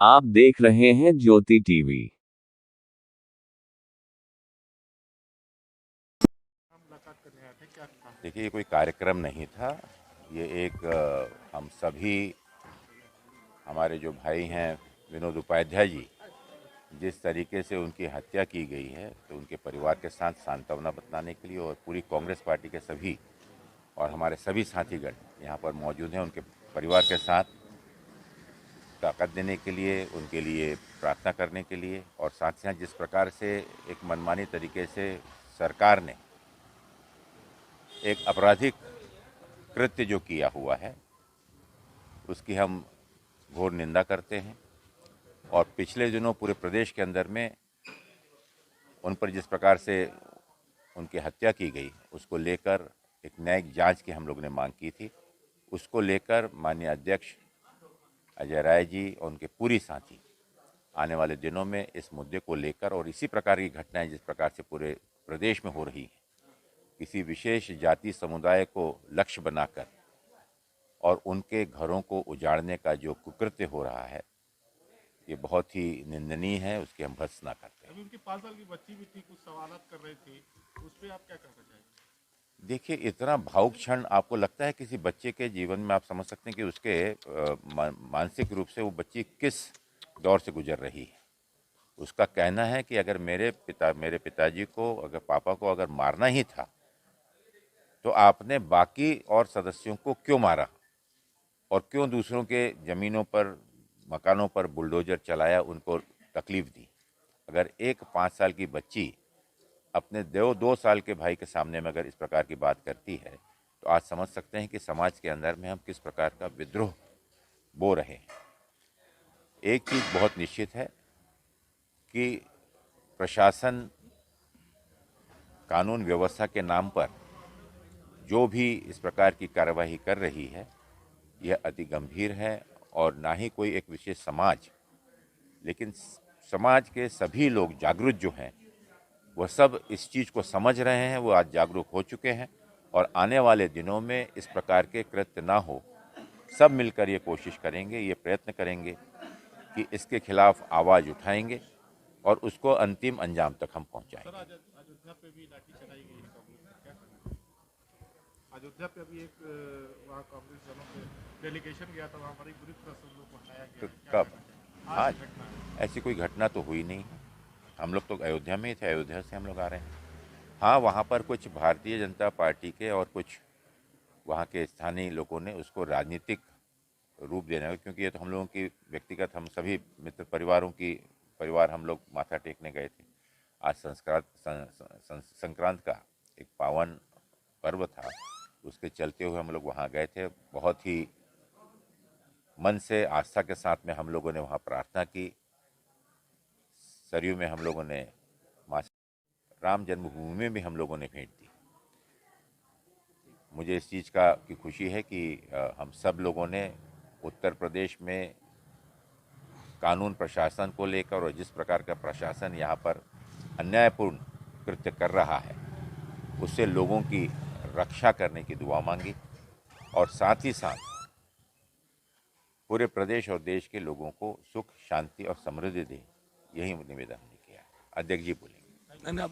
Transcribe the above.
आप देख रहे हैं ज्योति टीवी। देखिए, ये कोई कार्यक्रम नहीं था। ये एक हम सभी, हमारे जो भाई हैं विनोद उपाध्याय जी, जिस तरीके से उनकी हत्या की गई है, तो उनके परिवार के साथ सांत्वना बताने के लिए और पूरी कांग्रेस पार्टी के सभी और हमारे सभी साथीगण यहाँ पर मौजूद हैं, उनके परिवार के साथ ताकत देने के लिए, उनके लिए प्रार्थना करने के लिए, और साथ ही साथ जिस प्रकार से एक मनमानी तरीके से सरकार ने एक आपराधिक कृत्य जो किया हुआ है, उसकी हम घोर निंदा करते हैं। और पिछले दिनों पूरे प्रदेश के अंदर में उन पर जिस प्रकार से उनकी हत्या की गई, उसको लेकर एक न्यायिक जांच की हम लोग ने मांग की थी। उसको लेकर माननीय अध्यक्ष अजय राय जी और उनके पूरी साथी आने वाले दिनों में इस मुद्दे को लेकर, और इसी प्रकार की घटनाएं जिस प्रकार से पूरे प्रदेश में हो रही हैं, किसी विशेष जाति समुदाय को लक्ष्य बनाकर और उनके घरों को उजाड़ने का जो कुकृत्य हो रहा है, ये बहुत ही निंदनीय है। उसकी हम भर्त्सना करते हैं। अभी उनकी 5 साल की बच्ची भी थी, कुछ सवालात कर रही थी, उस पर आप क्या कहना चाहेंगे? देखिए, इतना भावुक क्षण आपको लगता है किसी बच्चे के जीवन में, आप समझ सकते हैं कि उसके मानसिक रूप से वो बच्ची किस दौर से गुजर रही है। उसका कहना है कि अगर मेरे पिताजी को, अगर पापा को अगर मारना ही था, तो आपने बाकी और सदस्यों को क्यों मारा और क्यों दूसरों के ज़मीनों पर, मकानों पर बुलडोजर चलाया, उनको तकलीफ दी। अगर एक 5 साल की बच्ची अपने 2 साल के भाई के सामने में अगर इस प्रकार की बात करती है, तो आज समझ सकते हैं कि समाज के अंदर में हम किस प्रकार का विद्रोह बो रहे हैं। एक चीज़ बहुत निश्चित है कि प्रशासन कानून व्यवस्था के नाम पर जो भी इस प्रकार की कार्यवाही कर रही है, यह अति गंभीर है। और ना ही कोई एक विशेष समाज, लेकिन समाज के सभी लोग जागरूक जो हैं, वह सब इस चीज़ को समझ रहे हैं, वो आज जागरूक हो चुके हैं। और आने वाले दिनों में इस प्रकार के कृत्य ना हो, सब मिलकर ये कोशिश करेंगे, ये प्रयत्न करेंगे कि इसके खिलाफ आवाज़ उठाएंगे और उसको अंतिम अंजाम तक हम सर, पहुंचाएंगे। अयोध्या पे भी लाठी चलाई गई है कांग्रेस पर, क्या कहना है? अयोध्या पे अभी एक वहाँ कांग्रेस वालों के डेलीगेशन गया था, वहाँ बड़ी बुरी तरह से उन लोग को हटाया गया तो है, क्या कब? कहना चाहिए? आज आज की घटना है। ऐसी कोई घटना तो हुई नहीं। हम लोग तो अयोध्या में ही थे, अयोध्या से हम लोग आ रहे हैं। हाँ, वहाँ पर कुछ भारतीय जनता पार्टी के और कुछ वहाँ के स्थानीय लोगों ने उसको राजनीतिक रूप देना है, क्योंकि ये तो हम लोगों की व्यक्तिगत, हम सभी मित्र परिवारों की परिवार हम लोग माथा टेकने गए थे। आज संक्रांत का एक पावन पर्व था, उसके चलते हुए हम लोग वहाँ गए थे। बहुत ही मन से, आस्था के साथ में हम लोगों ने वहाँ प्रार्थना की। सरयू में हम लोगों ने माँ राम जन्मभूमि में भी हम लोगों ने भेंट दी। मुझे इस चीज़ की खुशी है कि हम सब लोगों ने उत्तर प्रदेश में कानून प्रशासन को लेकर, और जिस प्रकार का प्रशासन यहाँ पर अन्यायपूर्ण कृत्य कर रहा है, उससे लोगों की रक्षा करने की दुआ मांगी, और साथ ही साथ पूरे प्रदेश और देश के लोगों को सुख, शांति और समृद्धि दे, यही निवेदन हमने किया है। अध्यक्ष जी बोलेंगे।